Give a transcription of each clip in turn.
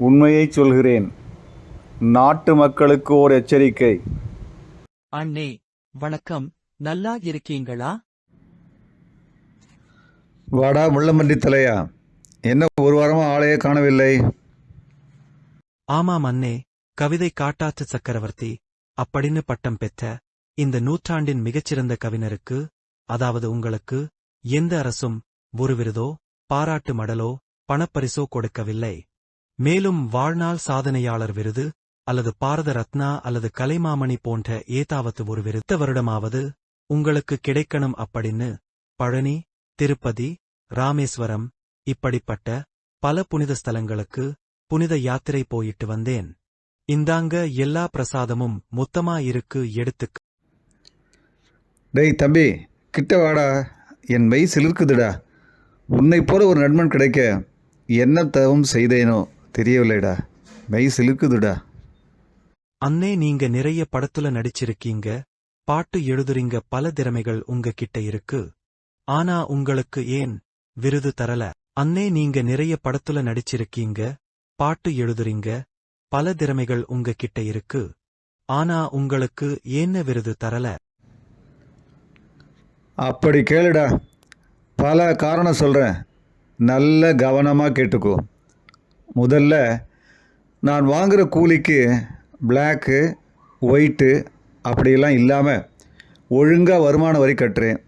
உண்மையை சொல்கிறேன். நாட்டு மக்களுக்கு ஓர் எச்சரிக்கை. அண்ணே, வணக்கம். நல்லா இருக்கீங்களா? வாடா முள்ளம்பன்றி தலையா, என்ன ஒரு வாரமா ஆளையே காணவில்லை? ஆமாம் அண்ணே, கவிதை காட்டாற்று சக்கரவர்த்தி அப்படின்னு பட்டம் பெற்ற இந்த நூற்றாண்டின் மிகச்சிறந்த கவிஞருக்கு, அதாவது உங்களுக்கு, எந்த அரசும் ஒரு விருதோ, பாராட்டு மடலோ, பணப்பரிசோ கொடுக்கவில்லை. மேலும் வாழ்நாள் சாதனையாளர் விருது அல்லது பாரத ரத்னா அல்லது கலைமாமணி போன்ற ஏதாவது ஒரு விருது வருடமாவது உங்களுக்கு கிடைக்கணும் அப்படின்னு பழனி, திருப்பதி, ராமேஸ்வரம் இப்படிப்பட்ட பல புனித ஸ்தலங்களுக்கு புனித யாத்திரை போயிட்டு வந்தேன். இந்தாங்க எல்லா பிரசாதமும் மொத்தமா இருக்கு, எடுத்துக்க. டேய் தம்பி, கிட்ட வாடா. என் மெய் சிலிர்க்குதுடா. உன்னை போல ஒரு நண்பன் கிடைக்க என்ன தவம் செய்தேனோ தெரியவில்லைடா. மெய் சிலிர்க்குதுடா. அண்ணே, நீங்க நிறைய படத்துல நடிச்சிருக்கீங்க, பாட்டு எழுதுறீங்க, பல திறமைகள் உங்க கிட்ட இருக்கு. ஆனா உங்களுக்கு ஏன் விருது தரல? அண்ணே, நீங்க நிறைய படத்துல நடிச்சிருக்கீங்க, பாட்டு எழுதுறீங்க, பல திறமைகள் உங்க கிட்ட இருக்கு. ஆனா உங்களுக்கு ஏன்ன விருது தரல? அப்படி கேளுடா. பல காரணம் சொல்கிறேன், நல்ல கவனமாக கேட்டுக்கோ. முதல்ல, நான் வாங்குகிற கூலிக்கு பிளாக்கு, ஒயிட்டு அப்படியெல்லாம் இல்லாமல் ஒழுங்காக வருமான வரி கட்டுறேன்.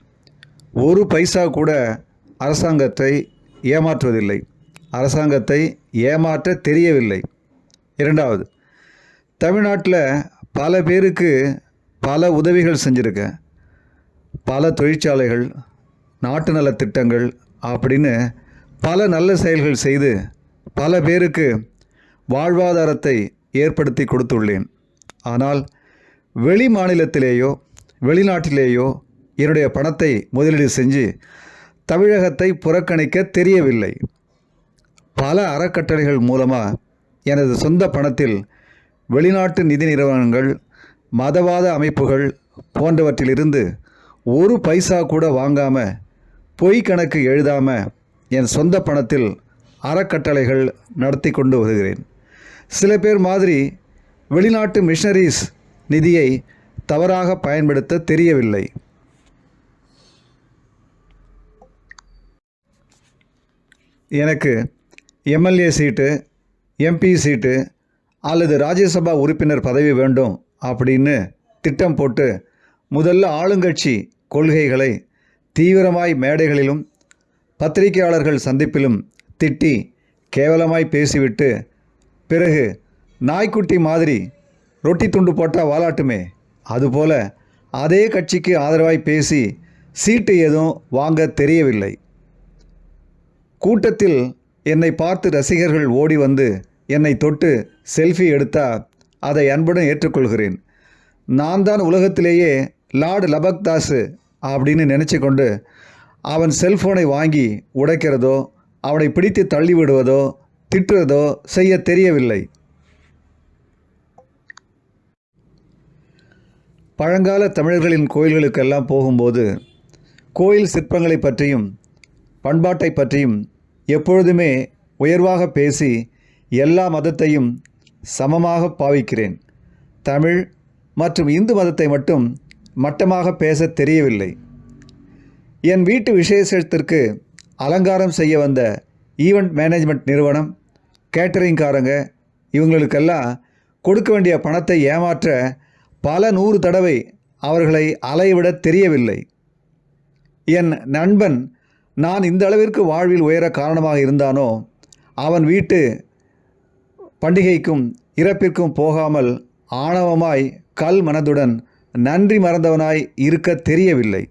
ஒரு பைசா கூட அரசாங்கத்தை ஏமாற்றுவதில்லை. அரசாங்கத்தை ஏமாற்ற தெரியவில்லை. இரண்டாவது, தமிழ்நாட்டில் பல பேருக்கு பல உதவிகள் செஞ்சுருக்கேன். பல தொழிற்சாலைகள், நாட்டு நலத் திட்டங்கள் அப்படின்னு பல நல்ல செயல்கள் செய்து பல பேருக்கு வாழ்வாதாரத்தை ஏற்படுத்தி கொடுத்துள்ளேன். ஆனால் வெளி மாநிலத்திலேயோ வெளிநாட்டிலேயோ என்னுடைய பணத்தை முதலீடு செஞ்சு தமிழகத்தை புறக்கணிக்க தெரியவில்லை. பல அறக்கட்டளைகள் மூலமாக எனது சொந்த பணத்தில் வெளிநாட்டு நிதி நிறுவனங்கள், மதவாத அமைப்புகள் போன்றவற்றிலிருந்து ஒரு பைசா கூட வாங்காமல், பொய் கணக்கு எழுதாமல் என் சொந்த பணத்தில் அறக்கட்டளைகள் நடத்தி கொண்டு வருகிறேன். சில பேர் மாதிரி வெளிநாட்டு மிஷனரிஸ் நிதியை தவறாக பயன்படுத்த தெரியவில்லை. எனக்கு எம்எல்ஏ சீட்டு, எம்பி சீட்டு அல்லது ராஜ்யசபா உறுப்பினர் பதவி வேண்டும் அப்படின்னு திட்டம் போட்டு முதல்ல ஆளுங்கட்சி கொள்கைகளை தீவிரமாய் மேடைகளிலும் பத்திரிகையாளர்கள் சந்திப்பிலும் திட்டி கேவலமாய் பேசிவிட்டு, பிறகு நாய்க்குட்டி மாதிரி ரொட்டி துண்டு போட்டால் வாலாட்டுமே, அதுபோல அதே கட்சிக்கு ஆதரவாய் பேசி சீட்டு எதுவும் வாங்க தெரியவில்லை. கூட்டத்தில் என்னை பார்த்து ரசிகர்கள் ஓடி வந்து என்னை தொட்டு செல்ஃபி எடுத்தால் அதை அன்புடன் ஏற்றுக்கொள்கிறேன். நான் தான் உலகத்திலேயே லார்டு லபக்தாஸு அப்படின்னு நினச்சி கொண்டு அவன் செல்ஃபோனை வாங்கி உடைக்கிறதோ, அவனை பிடித்து தள்ளிவிடுவதோ, திட்டுறதோ செய்ய தெரியவில்லை. பழங்கால தமிழர்களின் கோயில்களுக்கெல்லாம் போகும்போது கோயில் சிற்பங்களை பற்றியும் பண்பாட்டை பற்றியும் எப்பொழுதுமே உயர்வாக பேசி எல்லா மதத்தையும் சமமாக பாவிக்கிறேன். தமிழ் மற்றும் இந்து மதத்தை மட்டும் மட்டமாக பேச தெரியவில்லை. என் வீட்டு விசேஷத்திற்கு அலங்காரம் செய்ய வந்த ஈவெண்ட் மேனேஜ்மெண்ட் நிறுவனம், கேட்டரிங்காரங்க இவங்களுக்கெல்லாம் கொடுக்க வேண்டிய பணத்தை ஏமாற்ற பல 100 தடவை அவர்களை அலைவிட தெரியவில்லை. என் நண்பன் நான் இந்த அளவிற்கு வாழ்வில் உயர காரணமாக இருந்தானோ, அவன் வீட்டு பண்டிகைக்கும் இறப்பிற்கும் போகாமல் ஆணவமாய் கல் மனதுடன் நன்றி மறந்தவனாய் இருக்க தெரியவில்லை.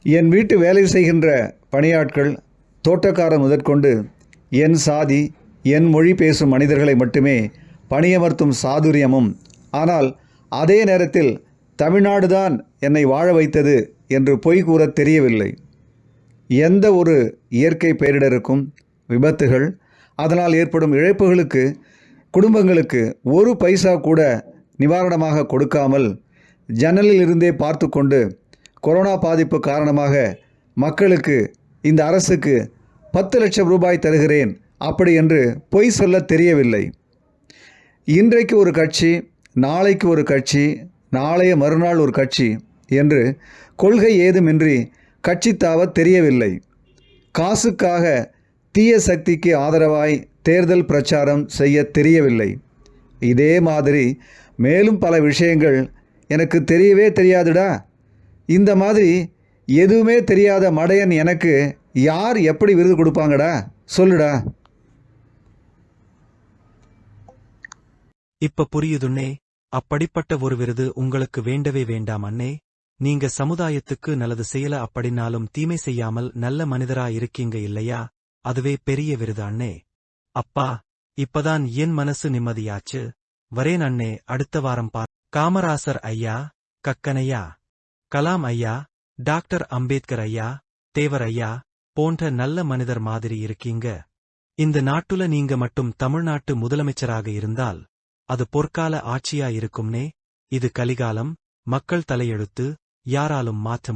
என் வீட்டு வேலை செய்கின்ற பணியாட்கள், தோட்டக்காரன் முதற்கொண்டு என் சாதி, என் மொழி பேசும் மனிதர்களை மட்டுமே பணியமர்த்தும் சாதுரியமும், ஆனால் அதே நேரத்தில் தமிழ்நாடு தான் என்னை வாழ வைத்தது என்று பொய் கூற தெரியவில்லை. எந்த ஒரு இயற்கை பேரிடருக்கும், விபத்துகள், அதனால் ஏற்படும் இழப்புகளுக்கு குடும்பங்களுக்கு ஒரு பைசா கூட நிவாரணமாக கொடுக்காமல் ஜன்னலில் இருந்தே பார்த்து கொண்டு கொரோனா பாதிப்பு காரணமாக மக்களுக்கு, இந்த அரசுக்கு 10 லட்சம் ரூபாய் தருகிறேன் அப்படி என்று பொய் சொல்ல தெரியவில்லை. இன்றைக்கு ஒரு கட்சி, நாளைக்கு ஒரு கட்சி, நாளைய மறுநாள் ஒரு கட்சி என்று கொள்கை ஏதுமின்றி கட்சி தாவ தெரியவில்லை. காசுக்காக தீய சக்திக்கு ஆதரவாய் தேர்தல் பிரச்சாரம் செய்ய தெரியவில்லை. இதே மாதிரி மேலும் பல விஷயங்கள் எனக்கு தெரியவே தெரியாதுடா. இந்த மாதிரி எதுவுமே தெரியாத மடையன் எனக்கு யார் எப்படி விருது கொடுப்பாங்கடா, சொல்லுடா. இப்ப புரியுதுன்னே. அப்படிப்பட்ட ஒரு விருது உங்களுக்கு வேண்டவே வேண்டாம் அண்ணே. நீங்க சமுதாயத்துக்கு நல்லது செய்யல அப்படின்னாலும் தீமை செய்யாமல் நல்ல மனிதரா இருக்கீங்க இல்லையா? அதுவே பெரிய விருது அண்ணே. அப்பா, இப்பதான் என் மனசு நிம்மதியாச்சு. வரேன் அண்ணே, அடுத்த வாரம் காமராசர் ஐயா, கக்கனையா, கலாம் ஐயா, டாக்டர் அம்பேத்கர் ஐயா, தேவர் ஐயா போன்ற நல்ல மனிதர் மாதிரி இருக்கீங்க. இந்த நாட்டுல நீங்க மட்டும் தமிழ்நாட்டு முதலமைச்சராக இருந்தால் அது பொற்கால ஆட்சியா இருக்கும்னே. இது கலிகாலம், மக்கள் தலையெழுத்து, யாராலும் மாற்ற